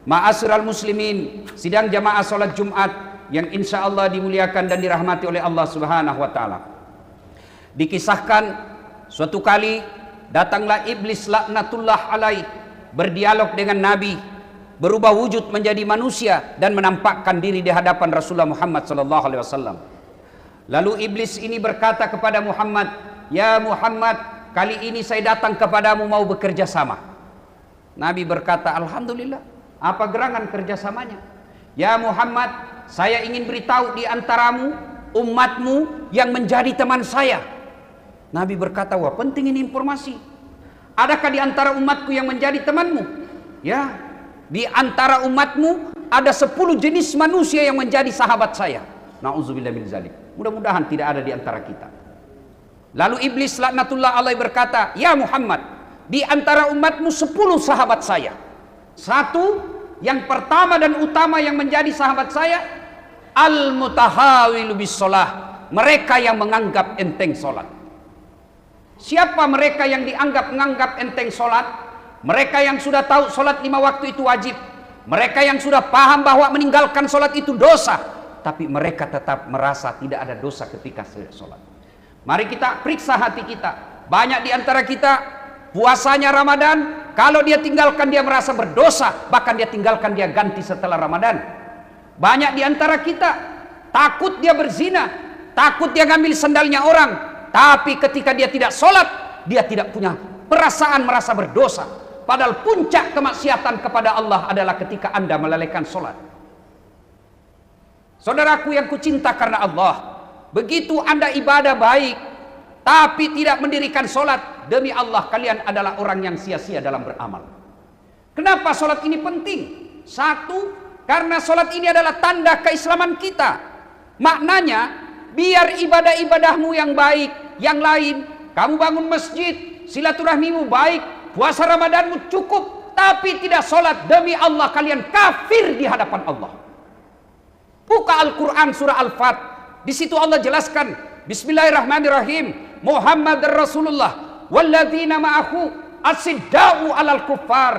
Ma'asyiral muslimin, sidang jamaah salat Jumat yang insya Allah dimuliakan dan dirahmati oleh Allah Subhanahu wa taala. Dikisahkan suatu kali datanglah iblis laknatullah alaih berdialog dengan Nabi, berubah wujud menjadi manusia dan menampakkan diri di hadapan Rasulullah Muhammad sallallahu alaihi wasallam. Lalu iblis ini berkata kepada Muhammad, "Ya Muhammad, kali ini saya datang kepadamu mau bekerja sama." Nabi berkata, "Alhamdulillah. Apa gerangan kerjasamanya?" "Ya Muhammad, saya ingin beritahu di antaramu, umatmu yang menjadi teman saya." Nabi berkata, "Wah, penting ini informasi. Adakah di antara umatku yang menjadi temanmu?" "Ya, di antara umatmu ada 10 jenis manusia yang menjadi sahabat saya." Nauzubillah min zalik. Mudah-mudahan tidak ada di antara kita. Lalu iblis laknatullah alaihi berkata, "Ya Muhammad, di antara umatmu 10 sahabat saya. Satu, yang pertama dan utama yang menjadi sahabat saya, al-mutahawilu bis sholah, mereka yang menganggap enteng sholat." Siapa mereka yang menganggap enteng sholat? Mereka yang sudah tahu sholat 5 waktu itu wajib. Mereka yang sudah paham bahwa meninggalkan sholat itu dosa, tapi mereka tetap merasa tidak ada dosa ketika sholat. Mari kita periksa hati kita. Banyak di antara kita puasanya Ramadan, kalau dia tinggalkan dia merasa berdosa, bahkan dia tinggalkan dia ganti setelah Ramadan. Banyak di antara kita takut dia berzina, takut dia ngambil sandalnya orang, tapi ketika dia tidak sholat, dia tidak punya perasaan merasa berdosa. Padahal puncak kemaksiatan kepada Allah adalah ketika Anda melalaikan sholat. Saudaraku yang kucinta karena Allah, begitu Anda ibadah baik tapi tidak mendirikan sholat, demi Allah kalian adalah orang yang sia-sia dalam beramal. Kenapa sholat ini penting? Satu, karena sholat ini adalah tanda keislaman kita. Maknanya, biar ibadah-ibadahmu yang baik, yang lain, kamu bangun masjid, silaturahmimu baik, puasa Ramadanmu cukup, tapi tidak sholat, demi Allah kalian kafir di hadapan Allah. Buka Al-Quran surah Al-Fat, di situ Allah jelaskan, Bismillahirrahmanirrahim, Muhammad Rasulullah walladzina ma'ahu asidda'u 'alal kuffar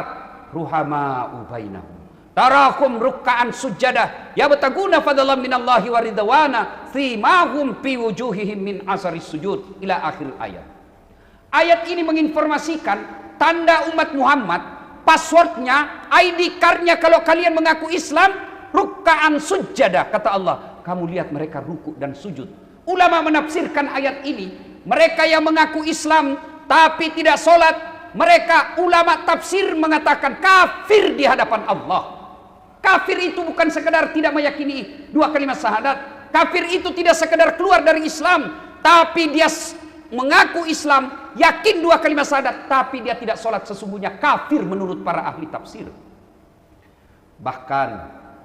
ruhama'u bainahum tarakum ruk'an sujada yabtaguna fadlan minallahi wa ridwana simahum fi wujuhihim min asaris sujud ila akhir ayat. Ayat ini menginformasikan tanda umat Muhammad, passwordnya, ID cardnya kalau kalian mengaku Islam, ruk'an sujada, kata Allah. Kamu lihat mereka ruku dan sujud. Ulama menafsirkan ayat ini, mereka yang mengaku Islam tapi tidak sholat, mereka ulama tafsir mengatakan kafir di hadapan Allah. Kafir itu bukan sekedar tidak meyakini 2 kalimat syahadat. Kafir itu tidak sekedar keluar dari Islam, tapi dia mengaku Islam, yakin 2 kalimat syahadat, tapi dia tidak sholat, sesungguhnya kafir menurut para ahli tafsir. Bahkan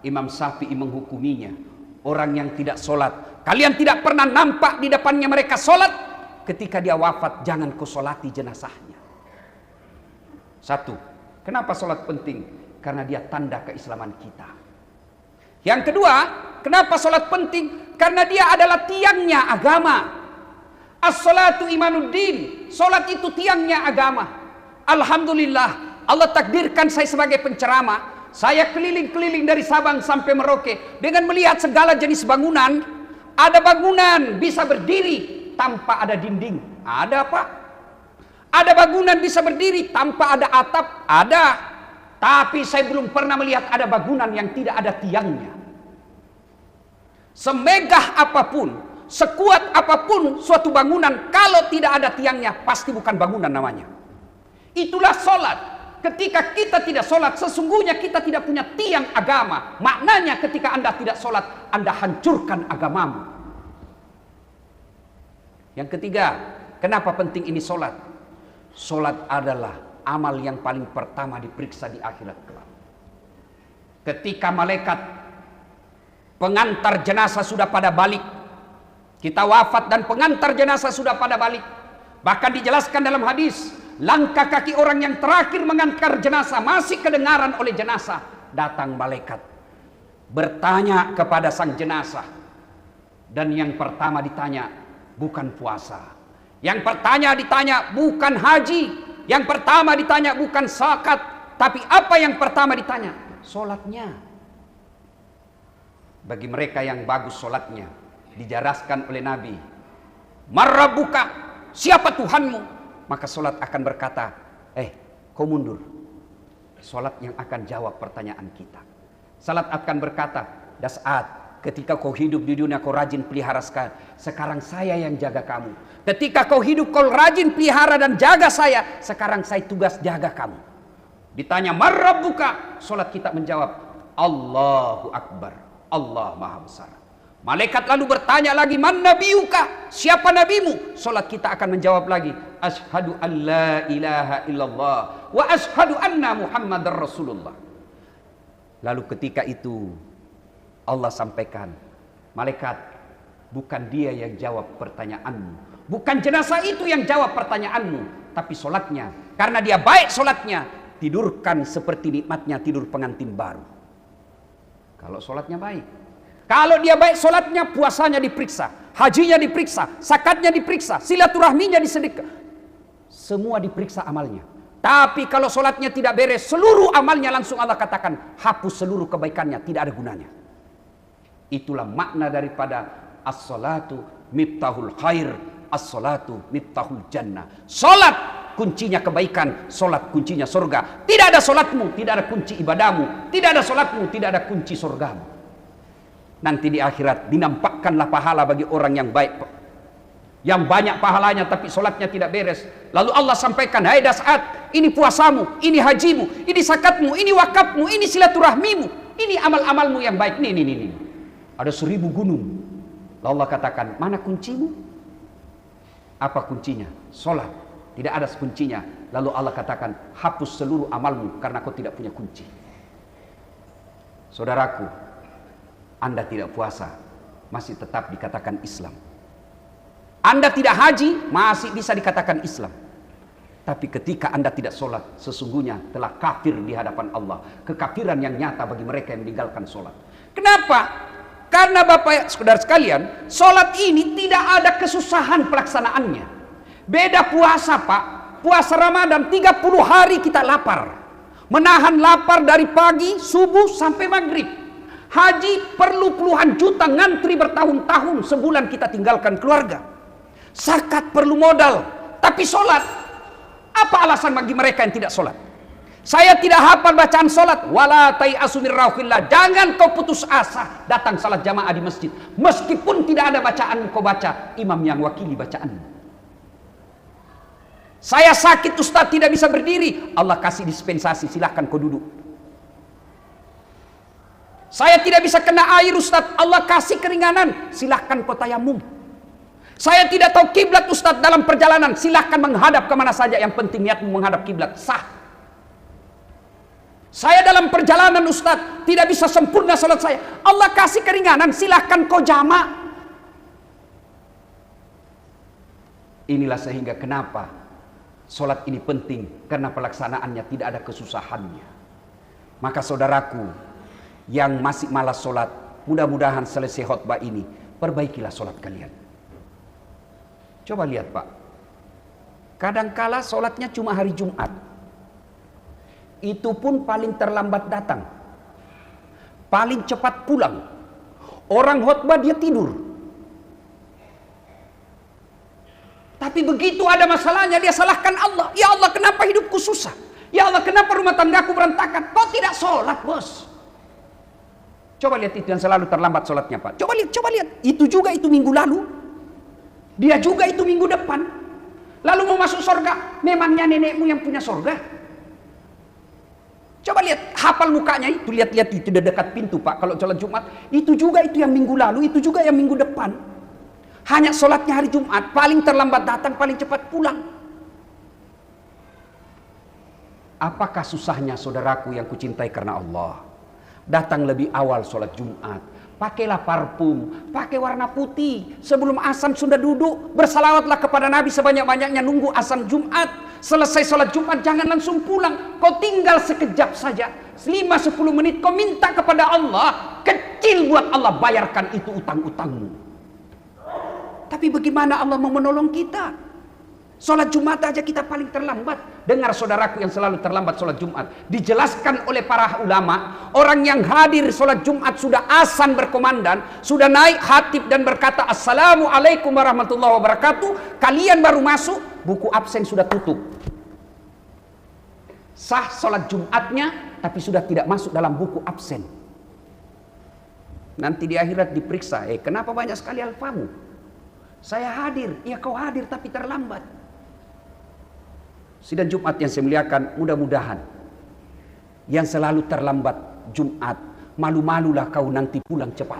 Imam Syafi'i menghukuminya, orang yang tidak sholat, kalian tidak pernah nampak di depannya mereka sholat, ketika dia wafat jangan kau sholati jenazahnya. Satu, kenapa sholat penting? Karena dia tanda keislaman kita. Yang kedua, kenapa sholat penting? Karena dia adalah tiangnya agama. As-sholatu imanuddin, sholat itu tiangnya agama. Alhamdulillah, Allah takdirkan saya sebagai penceramah. Saya keliling-keliling dari Sabang sampai Merauke dengan melihat segala jenis bangunan. Ada bangunan bisa berdiri tanpa ada dinding, ada apa? Ada bangunan bisa berdiri tanpa ada atap, ada. Tapi saya belum pernah melihat ada bangunan yang tidak ada tiangnya. Semegah apapun, sekuat apapun suatu bangunan, kalau tidak ada tiangnya pasti bukan bangunan namanya. Itulah sholat. Ketika kita tidak sholat, sesungguhnya kita tidak punya tiang agama. Maknanya ketika Anda tidak sholat, Anda hancurkan agamamu. Yang ketiga, kenapa penting ini sholat? Sholat adalah amal yang paling pertama diperiksa di akhirat kelak. Ketika malaikat pengantar jenazah sudah pada balik, kita wafat dan pengantar jenazah sudah pada balik. Bahkan dijelaskan dalam hadis, langkah kaki orang yang terakhir mengantar jenazah masih kedengaran oleh jenazah. Datang malaikat bertanya kepada sang jenazah, dan yang pertama ditanya bukan puasa, yang pertama ditanya bukan haji, yang pertama ditanya bukan zakat, tapi apa yang pertama ditanya? solatnya. Bagi mereka yang bagus solatnya, dijelaskan oleh Nabi, Marrabuka, siapa Tuhanmu? Maka solat akan berkata, kau mundur. Solat yang akan jawab pertanyaan kita. Salat akan berkata, Das'at, ketika kau hidup di dunia kau rajin pelihara sekali. Sekarang saya yang jaga kamu. Ketika kau hidup kau rajin pelihara dan jaga saya. Sekarang saya tugas jaga kamu. Ditanya Marrabuka, solat kita menjawab Allahu Akbar, Allah Maha Besar. Malaikat lalu bertanya lagi, Man nabiyuka, siapa nabimu? Solat kita akan menjawab lagi, Ashhadu an la ilaha illallah wa ashhadu anna Muhammadar Rasulullah. Lalu ketika itu Allah sampaikan, malaikat, bukan dia yang jawab pertanyaanmu, bukan jenazah itu yang jawab pertanyaanmu, tapi solatnya. Karena dia baik solatnya, tidurkan seperti nikmatnya tidur pengantin baru. Kalau solatnya baik. Kalau dia baik solatnya, puasanya diperiksa, hajinya diperiksa, zakatnya diperiksa, silaturahminya disedekah, semua diperiksa amalnya. Tapi kalau solatnya tidak beres, seluruh amalnya langsung Allah katakan hapus seluruh kebaikannya, tidak ada gunanya. Itulah makna daripada as-salatu miftahul khair, as-salatu miftahul jannah. Solat kuncinya kebaikan, solat kuncinya surga. Tidak ada solatmu, tidak ada kunci ibadahmu. Tidak ada solatmu, tidak ada kunci surgamu. Nanti di akhirat dinampakkanlah pahala bagi orang yang baik, yang banyak pahalanya tapi solatnya tidak beres. Lalu Allah sampaikan, hai Das'at, ini puasamu, ini hajimu, ini zakatmu, ini wakafmu, ini silaturahmimu, ini amal-amalmu yang baik. Nih. Ada 1000 gunung. Lalu Allah katakan, mana kuncimu? Apa kuncinya? Solat. Tidak ada kuncinya. Lalu Allah katakan, hapus seluruh amalmu karena kau tidak punya kunci. Saudaraku, Anda tidak puasa, masih tetap dikatakan Islam. Anda tidak haji, masih bisa dikatakan Islam. Tapi ketika Anda tidak sholat, sesungguhnya telah kafir di hadapan Allah. Kekafiran yang nyata bagi mereka yang meninggalkan sholat. Kenapa? Karena Bapak saudara sekalian, sholat ini tidak ada kesusahan pelaksanaannya. Beda puasa Pak. Puasa Ramadan 30 hari kita lapar. Menahan lapar dari pagi, subuh sampai maghrib. Haji perlu puluhan juta, ngantri bertahun-tahun, sebulan kita tinggalkan keluarga. Zakat perlu modal, tapi sholat, apa alasan bagi mereka yang tidak sholat? Saya tidak hafal bacaan sholat. Wala tai'asu min rauhillah, jangan kau putus asa datang salat jamaah di masjid, meskipun tidak ada bacaan kau baca, imam yang wakili bacaanmu. Saya sakit Ustaz, tidak bisa berdiri, Allah kasih dispensasi, silahkan kau duduk. Saya tidak bisa kena air Ustaz, Allah kasih keringanan, silahkan kau tayamum. Saya tidak tahu kiblat Ustaz dalam perjalanan, silahkan menghadap kemana saja, yang penting niatmu menghadap kiblat, sah. Saya dalam perjalanan Ustaz, tidak bisa sempurna salat saya, Allah kasih keringanan, silahkan kau jamak. Inilah sehingga kenapa salat ini penting, karena pelaksanaannya tidak ada kesusahannya. Maka saudaraku yang masih malas sholat, mudah-mudahan selesai khutbah ini, perbaikilah sholat kalian. Coba lihat Pak, kadangkala sholatnya cuma hari Jumat, itu pun paling terlambat datang, paling cepat pulang. Orang khutbah dia tidur. Tapi begitu ada masalahnya dia salahkan Allah. Ya Allah, kenapa hidupku susah? Ya Allah, kenapa rumah tanggaku berantakan? Kau tidak sholat bos. Coba lihat itu yang selalu terlambat sholatnya Pak. Coba lihat. Itu juga itu minggu lalu. Dia juga itu minggu depan. Lalu mau masuk surga. Memangnya nenekmu yang punya surga? Coba lihat, hafal mukanya itu. Lihat itu di dekat pintu Pak. Kalau sholat Jumat. Itu juga itu yang minggu lalu. Itu juga yang minggu depan. Hanya sholatnya hari Jumat. Paling terlambat datang, paling cepat pulang. Apakah susahnya saudaraku yang kucintai karena Allah? Datang lebih awal sholat Jumat, pakailah parfum, pakai warna putih, sebelum azan sudah duduk, bersalawatlah kepada Nabi sebanyak-banyaknya, nunggu azan Jumat. Selesai sholat Jumat jangan langsung pulang, kau tinggal sekejap saja, 5-10 menit kau minta kepada Allah, kecil buat Allah, bayarkan itu utang-utangmu. Tapi bagaimana Allah mau menolong kita? Sholat Jumat aja kita paling terlambat. Dengar saudaraku yang selalu terlambat sholat Jumat. Dijelaskan oleh para ulama, orang yang hadir sholat Jumat sudah azan berkomandan, sudah naik khatib dan berkata Assalamualaikum warahmatullahi wabarakatuh, kalian baru masuk, buku absen sudah tutup. Sah sholat Jumatnya, tapi sudah tidak masuk dalam buku absen. Nanti di akhirat diperiksa, kenapa banyak sekali alfamu? Saya hadir, ya kau hadir tapi terlambat. Sidang Jumat yang saya muliakan, mudah-mudahan yang selalu terlambat Jumat, malu-malulah kau nanti pulang cepat.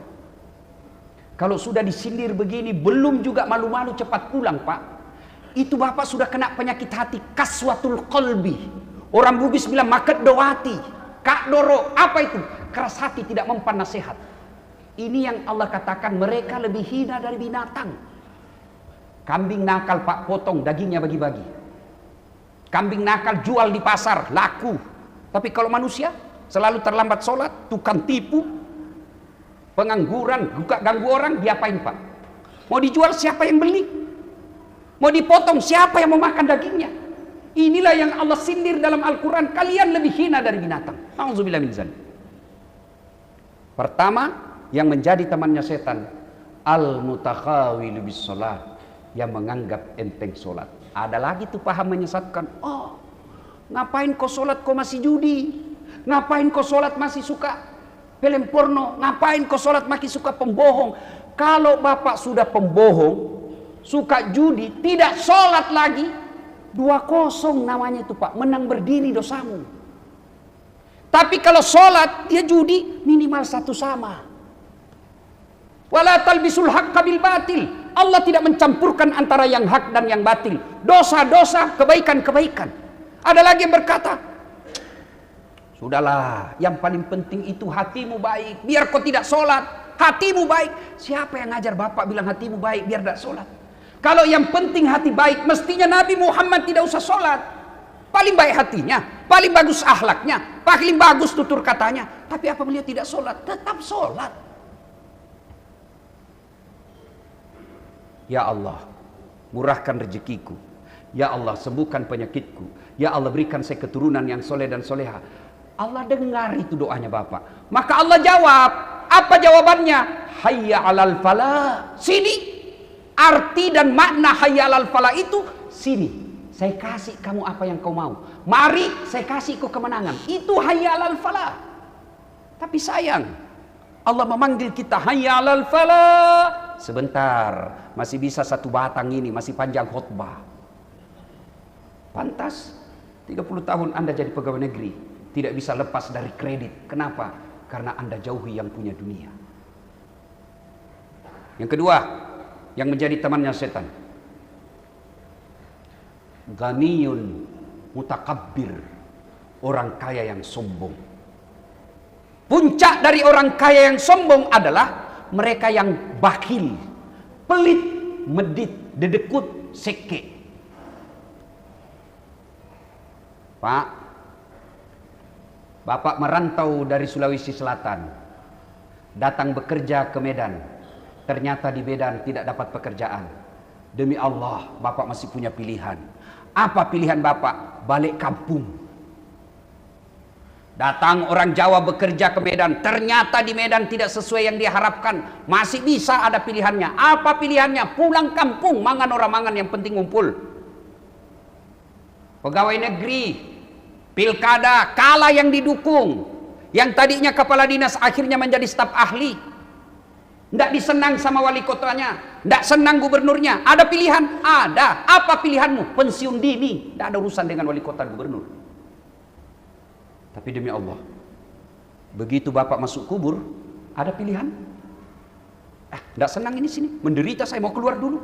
Kalau sudah disindir begini, belum juga malu-malu cepat pulang, Pak. Itu Bapak sudah kena penyakit hati, kaswatul qalbi. Orang Bugis bilang maket doati, kak doro, apa itu? Keras hati, tidak mempan nasihat. Ini yang Allah katakan, mereka lebih hina dari binatang. Kambing nakal Pak, potong dagingnya bagi-bagi. Kambing nakal jual di pasar, laku. Tapi kalau manusia selalu terlambat sholat, tukang tipu, pengangguran, ganggu orang, diapain Pak? Mau dijual siapa yang beli? Mau dipotong siapa yang mau makan dagingnya? Inilah yang Allah sindir dalam Al-Quran, kalian lebih hina dari binatang. Auzubillah min dzalik. Pertama, yang menjadi temannya setan, al-mutakhawil bis sholat, yang menganggap enteng sholat. Ada lagi tuh paham menyesatkan. Oh, ngapain kau sholat kau masih judi? Ngapain kau sholat masih suka film porno? Ngapain kau sholat masih suka pembohong? Kalau Bapak sudah pembohong, suka judi, tidak sholat lagi, 2-0 namanya itu Pak, menang berdiri dosamu. Tapi kalau sholat, dia judi, minimal 1 sama. Wala talbisul haqqa bil batil. Allah tidak mencampurkan antara yang hak dan yang batil. Dosa-dosa, kebaikan-kebaikan. Ada lagi yang berkata, sudahlah, yang paling penting itu hatimu baik. Biar kau tidak sholat, hatimu baik. Siapa yang ngajar Bapak bilang hatimu baik biar tidak sholat? Kalau yang penting hati baik, mestinya Nabi Muhammad tidak usah sholat. Paling baik hatinya, paling bagus akhlaknya, paling bagus tutur katanya. Tapi apa beliau tidak sholat? Tetap sholat. Ya Allah, murahkan rezekiku. Ya Allah, sembuhkan penyakitku. Ya Allah, berikan saya keturunan yang soleh dan soleha. Allah dengar itu doanya Bapak. Maka Allah jawab. Apa jawabannya? Hayya alal falah. Sini. Arti dan makna hayya alal falah itu, sini. Saya kasih kamu apa yang kau mau. Mari saya kasih kau kemenangan. Itu hayya alal falah. Tapi sayang, Allah memanggil kita hayya alal falah. Sebentar, masih bisa 1 batang ini, masih panjang khutbah. Pantas 30 tahun Anda jadi pegawai negeri, tidak bisa lepas dari kredit. Kenapa? Karena Anda jauhi yang punya dunia. Yang kedua, yang menjadi temannya setan, ghaniyun mutakabbir, orang kaya yang sombong. Puncak dari orang kaya yang sombong adalah mereka yang bakhil, pelit, medit, dedekut, seke. Pak, Bapak merantau dari Sulawesi Selatan, datang bekerja ke Medan. Ternyata di Medan tidak dapat pekerjaan. Demi Allah, Bapak masih punya pilihan. Apa pilihan Bapak? Balik kampung. Datang orang Jawa bekerja ke Medan, ternyata di Medan tidak sesuai yang diharapkan. Masih bisa ada pilihannya. Apa pilihannya? Pulang kampung, mangan orang mangan, yang penting ngumpul. Pegawai negeri, pilkada, kalah yang didukung. Yang tadinya kepala dinas akhirnya menjadi staf ahli. Tidak disenang sama wali kotanya, tidak senang gubernurnya. Ada pilihan? Ada. Apa pilihanmu? Pensiun dini. Tidak ada urusan dengan wali kota gubernur. Tapi demi Allah, begitu Bapak masuk kubur, ada pilihan? Tidak senang ini sini, menderita, saya mau keluar dulu.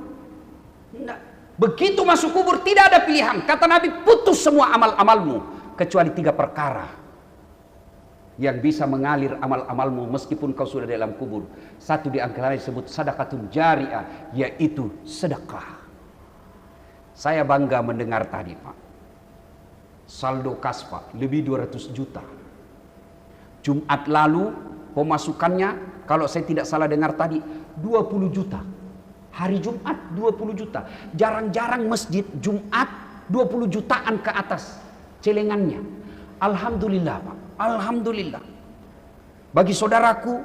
Enggak. Begitu masuk kubur tidak ada pilihan. Kata Nabi, putus semua amal-amalmu kecuali 3 perkara yang bisa mengalir amal-amalmu meskipun kau sudah dalam kubur. Satu di antaranya disebut sadaqatun jariyah, yaitu sedekah. Saya bangga mendengar tadi Pak, saldo kas Pak, lebih 200 juta. Jumat lalu pemasukannya, kalau saya tidak salah dengar tadi, 20 juta. Hari Jumat 20 juta. Jarang-jarang masjid Jumat 20 jutaan ke atas celengannya. Alhamdulillah Pak. Alhamdulillah. Bagi saudaraku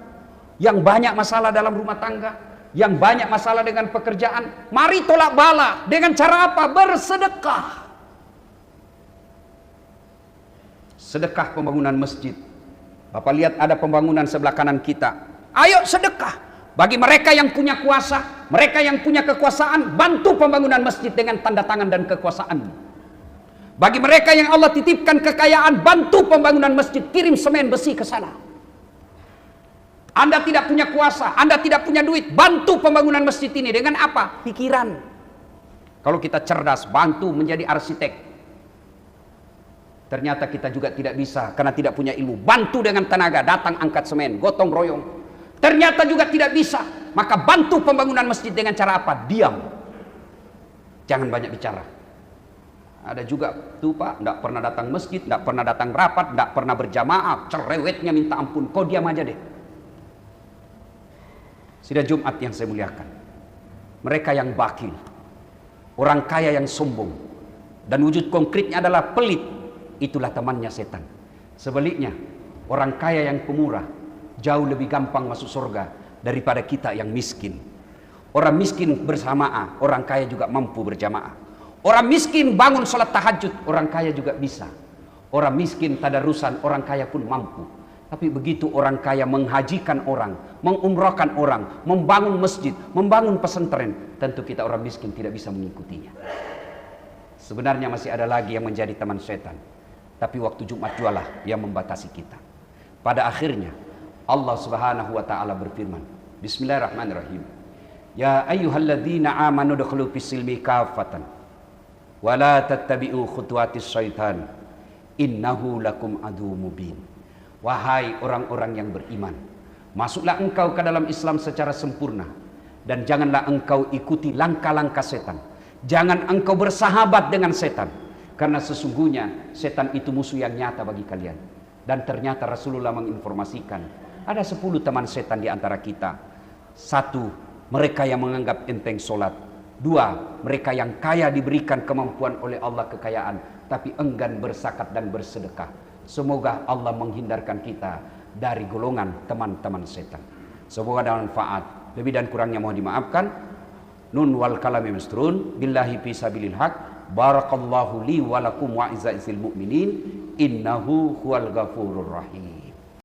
yang banyak masalah dalam rumah tangga, yang banyak masalah dengan pekerjaan, mari tolak bala. Dengan cara apa? Bersedekah. Sedekah pembangunan masjid. Bapak lihat ada pembangunan sebelah kanan kita. Ayo sedekah. Bagi mereka yang punya kuasa, mereka yang punya kekuasaan, bantu pembangunan masjid dengan tanda tangan dan kekuasaan. Bagi mereka yang Allah titipkan kekayaan, bantu pembangunan masjid, kirim semen besi ke sana. Anda tidak punya kuasa, Anda tidak punya duit, bantu pembangunan masjid ini dengan apa? Pikiran. Kalau kita cerdas, bantu menjadi arsitek. Ternyata kita juga tidak bisa karena tidak punya ilmu. Bantu dengan tenaga, datang angkat semen, gotong royong. Ternyata juga tidak bisa, maka bantu pembangunan masjid dengan cara apa? Diam. Jangan banyak bicara. Ada juga tuh Pak, tidak pernah datang masjid, tidak pernah datang rapat, tidak pernah berjamaah, cerewetnya minta ampun, kau diam aja deh. Sidang Jumat yang saya muliakan, mereka yang bakil, orang kaya yang sombong, dan wujud konkretnya adalah pelit, itulah temannya setan. Sebaliknya, orang kaya yang pemurah jauh lebih gampang masuk surga daripada kita yang miskin. Orang miskin berjamaah, orang kaya juga mampu berjamaah. Orang miskin bangun sholat tahajud, orang kaya juga bisa. Orang miskin tadarusan, orang kaya pun mampu. Tapi begitu orang kaya menghajikan orang, mengumrahkan orang, membangun masjid, membangun pesantren, tentu kita orang miskin tidak bisa mengikutinya. Sebenarnya masih ada lagi yang menjadi teman setan, tapi waktu Jumat jualah yang membatasi kita. Pada akhirnya Allah Subhanahu wa taala berfirman, Bismillahirrahmanirrahim. Ya ayyuhalladzina amanu dukhulu fis-silmi kafatan wa la tattabi'u khutuwatis syaitan innahu lakum adu mubin. Wahai orang-orang yang beriman, masuklah engkau ke dalam Islam secara sempurna dan janganlah engkau ikuti langkah-langkah setan. Jangan engkau bersahabat dengan setan, karena sesungguhnya setan itu musuh yang nyata bagi kalian. Dan ternyata Rasulullah menginformasikan ada 10 teman setan di antara kita. 1, mereka yang menganggap enteng solat. 2, mereka yang kaya diberikan kemampuan oleh Allah kekayaan, tapi enggan berzakat dan bersedekah. Semoga Allah menghindarkan kita dari golongan teman-teman setan. Semoga ada manfaat. Lebih dan kurangnya mohon dimaafkan. Nun wal kalami masturun. Billahi fi sabilil haq. Barakallahu li walakum wa izza'il mu'minin. Innahu huwal ghafurur rahim.